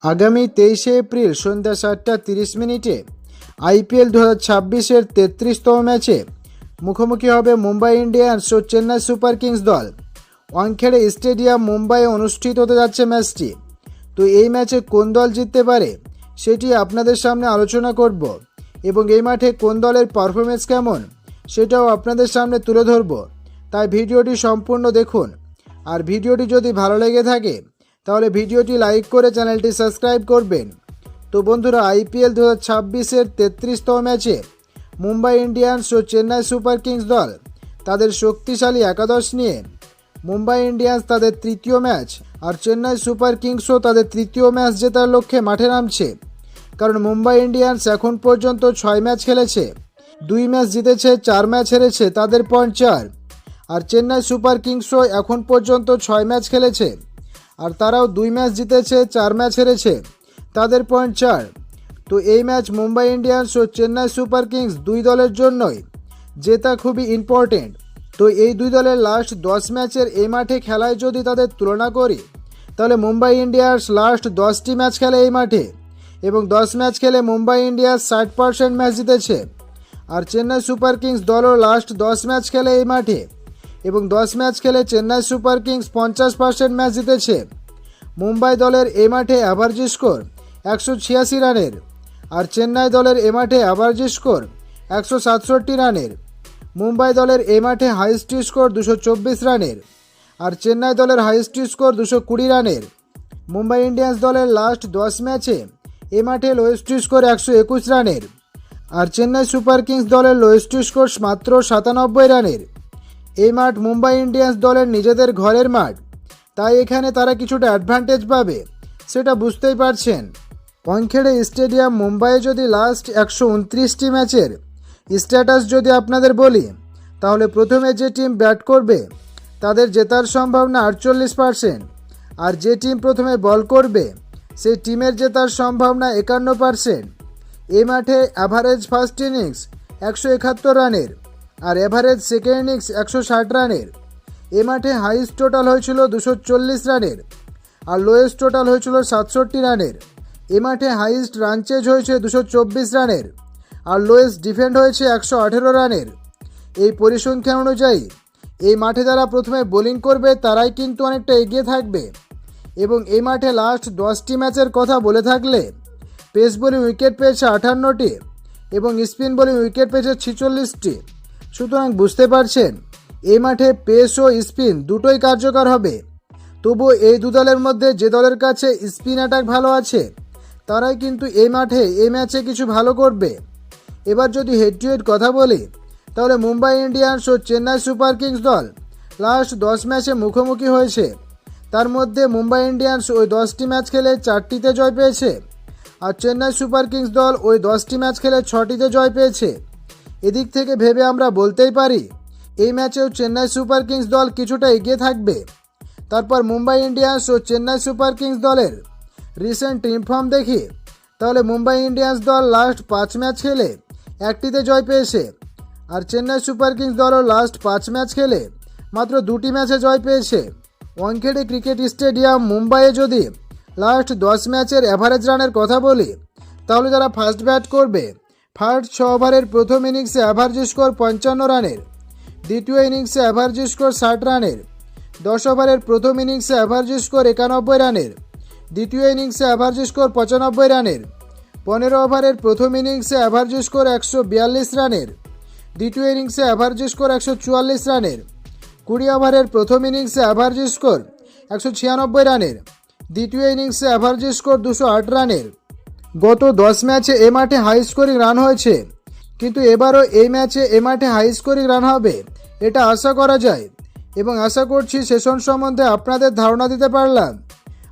আগামী 23শে এপ্রিল সন্ধ্যা 7:30 আইপিএল 2026-এর 33তম ম্যাচে মুখোমুখি হবে মুম্বাই ইন্ডিয়ান্স ও চেন্নাই সুপার কিংস দল। ওয়াংখেড়ে স্টেডিয়াম মুম্বাইয়ে অনুষ্ঠিত হতে যাচ্ছে ম্যাচটি। তো এই ম্যাচে কোন দল জিততে পারে সেটি আপনাদের সামনে আলোচনা করব এবং এই মাঠে কোন দলের পারফরমেন্স কেমন সেটাও আপনাদের সামনে তুলে ধরব। তাই ভিডিওটি সম্পূর্ণ দেখুন। আর ভিডিওটি যদি ভালো লেগে থাকে তাহলে ভিডিওটি লাইক করে চ্যানেলটি সাবস্ক্রাইব করবেন। তো বন্ধুরা, আইপিএল 2026-এর 33তম ম্যাচে মুম্বাই ইন্ডিয়ান্স ও চেন্নাই সুপার কিংস দল তাদের শক্তিশালী একাদশ নিয়ে মুম্বাই ইন্ডিয়ান্স তাদের তৃতীয় ম্যাচ আর চেন্নাই সুপার কিংসও তাদের তৃতীয় ম্যাচ জেতার লক্ষ্যে মাঠে নামছে। কারণ মুম্বাই ইন্ডিয়ান্স এখন পর্যন্ত 6 ম্যাচ খেলেছে, 2 ম্যাচ জিতেছে, 4 ম্যাচ হেরেছে, তাদের পয়েন্ট 4। আর চেন্নাই সুপার কিংসও এখন পর্যন্ত 6 ম্যাচ খেলেছে আর তারাও 2 ম্যাচ জিতেছে, 4 ম্যাচ হেরেছে, তাদের পয়েন্ট 4। তো এই ম্যাচ মুম্বাই ইন্ডিয়ান্স ও চেন্নাই সুপার কিংস দুই দলের জন্যই জেতা খুবই ইম্পর্টেন্ট। তো এই দুই দলের লাস্ট 10 ম্যাচের এই মাঠে খেলায় যদি তাদের তুলনা করি তাহলে মুম্বাই ইন্ডিয়ান্স লাস্ট 10টি ম্যাচ খেলে এই মাঠে এবং 10 ম্যাচ খেলে মুম্বাই ইন্ডিয়ান্স 60% ম্যাচ জিতেছে। আর চেন্নাই সুপার কিংস দলও লাস্ট 10 ম্যাচ খেলে এই মাঠে এবং 10 ম্যাচ খেলে চেন্নাই সুপার কিংস 50% ম্যাচ জিতেছে। মুম্বাই দলের এ মাঠে অ্যাভারেজ স্কোর 186 রানের আর চেন্নাই দলের এ মাঠে অ্যাভারেজ স্কোর 167 রানের। মুম্বাই দলের এ মাঠে হাইয়েস্ট স্কোর 224 রানের আর চেন্নাই দলের হাইয়েস্ট স্কোর 220 রানের। মুম্বাই ইন্ডিয়ান্স দলের লাস্ট 10 ম্যাচে এ মাঠে লোয়েস্ট স্কোর 121 রানের আর চেন্নাই সুপার কিংস দলের লোয়েস্ট স্কোর মাত্র 97 রানের। এই মাঠ মুম্বাই ইন্ডিয়ান্স দলের নিজেদের ঘরের মাঠ, তাই এখানে তারা কিছুটা অ্যাডভান্টেজ পাবে, সেটা বুঝতেই পারছেন। ওয়াংখেড়ে স্টেডিয়াম মুম্বাইয়ে যদি লাস্ট 129টি ম্যাচের স্ট্যাটাস যদি আপনাদের বলি তাহলে প্রথমে যে টিম ব্যাট করবে তাদের জেতার সম্ভাবনা 48% আর যে টিম প্রথমে বল করবে সেই টিমের জেতার সম্ভাবনা 51%। এই মাঠে অ্যাভারেজ ফার্স্ট ইনিংস 171 রানের আর অ্যাভারেজ সেকেন্ড ইনিংস 160 রানের। এ মাঠে হাইয়েস্ট টোটাল হয়েছিল 240 রানের আর লোয়েস্ট টোটাল হয়েছিল 67 রানের। এ মাঠে হাইয়েস্ট রান চেজ হয়েছে 224 রানের আর লোয়েস্ট ডিফেন্ড হয়েছে 118 রানের। এই পরিসংখ্যান অনুযায়ী এই মাঠে যারা প্রথমে বোলিং করবে তারাই কিন্তু অনেকটা এগিয়ে থাকবে। এবং এই মাঠে লাস্ট 10টি ম্যাচের কথা বলে থাকলে পেস বোলিং উইকেট পেয়েছে 58টি এবং স্পিন বোলিং উইকেট পেয়েছে 46টি। সুতরাং বুঝতে পারছেন এই মাঠে পেস ও স্পিন দুটোই কার্যকর হবে। তবু এই দু দলের মধ্যে যে দলের কাছে স্পিন অ্যাটাক ভালো আছে তারাই কিন্তু এই মাঠে এই ম্যাচে কিছু ভালো করবে। এবার যদি হেড টু হেড কথা বলি তাহলে মুম্বাই ইন্ডিয়ান্স ও চেন্নাই সুপার কিংস দল লাস্ট 10 ম্যাচে মুখোমুখি হয়েছে। তার মধ্যে মুম্বাই ইন্ডিয়ান্স ওই 10টি ম্যাচ খেলে 4টিতে জয় পেয়েছে আর চেন্নাই সুপার কিংস দল ওই 10টি ম্যাচ খেলে 6টিতে জয় পেয়েছে। এদিক থেকে ভেবে আমরা বলতেই পারি এই ম্যাচেও চেন্নাই সুপার কিংস দল কিছুটা এগিয়ে থাকবে। তারপর মুম্বাই ইন্ডিয়ান্স ও চেন্নাই সুপার কিংস দলের রিসেন্ট টিম ফর্ম দেখি তাহলে মুম্বাই ইন্ডিয়ান্স দল লাস্ট 5 ম্যাচ খেলে 1টিতে জয় পেয়েছে আর চেন্নাই সুপার কিংস দলও লাস্ট 5 ম্যাচ খেলে মাত্র 2টি ম্যাচে জয় পেয়েছে। ওয়াংখেড়ে ক্রিকেট স্টেডিয়াম মুম্বাইয়ে যদি লাস্ট 10 ম্যাচের অ্যাভারেজ রানের কথা বলি তাহলে যারা ফার্স্ট ব্যাট করবে ফার্স্ট 6 ওভারের প্রথম ইনিংসে অ্যাভারেজ স্কোর 55 রানের, দ্বিতীয় ইনিংসে অ্যাভারেজ স্কোর 60 রানের, 10 ওভারের প্রথম ইনিংসে অ্যাভারেজ স্কোর 91 রানের, দ্বিতীয় ইনিংসে অ্যাভারেজ স্কোর 95 রানের, 15 ওভারের প্রথম ইনিংসে অ্যাভারেজ স্কোর 142 রানের, দ্বিতীয় ইনিংসে অ্যাভারেজ স্কোর 144 রানের, 20 ওভারের প্রথম ইনিংসে অ্যাভারেজ স্কোর 196 রানের, দ্বিতীয় ইনিংসে অ্যাভারেজ স্কোর 208 রানের। গত 10 ম্যাচে এ মাঠে হাই স্কোরিং রান হয়েছে, কিন্তু এবারও এই ম্যাচে এ মাঠে হাই স্কোরিং রান হবে এটা আশা করা যায় এবং আশা করছি সেশন সম্বন্ধে আপনাদের ধারণা দিতে পারলাম।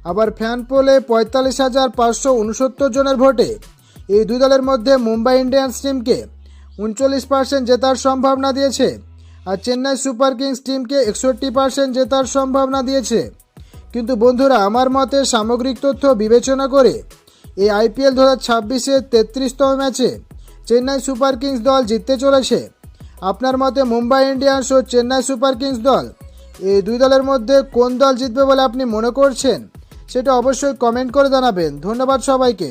আবার ফ্যান পোলে 45,569 জনের ভোটে এই দুই দলের মধ্যে মুম্বাই ইন্ডিয়ান্স টিমকে 39% জেতার সম্ভাবনা দিয়েছে আর চেন্নাই সুপার কিংস টিমকে 61% জেতার সম্ভাবনা দিয়েছে। কিন্তু বন্ধুরা, আমার মতে সামগ্রিক তথ্য বিবেচনা করে এই আইপিএল 2026-এর 33তম ম্যাচে চেন্নাই সুপার কিংস দল জিততে চলেছে। আপনার মতে মুম্বাই ইন্ডিয়ান্স ও চেন্নাই সুপার কিংস দল এই দুই দলের মধ্যে কোন দল জিতবে বলে আপনি মনে করছেন সেটা অবশ্যই কমেন্ট করে জানাবেন। ধন্যবাদ সবাইকে।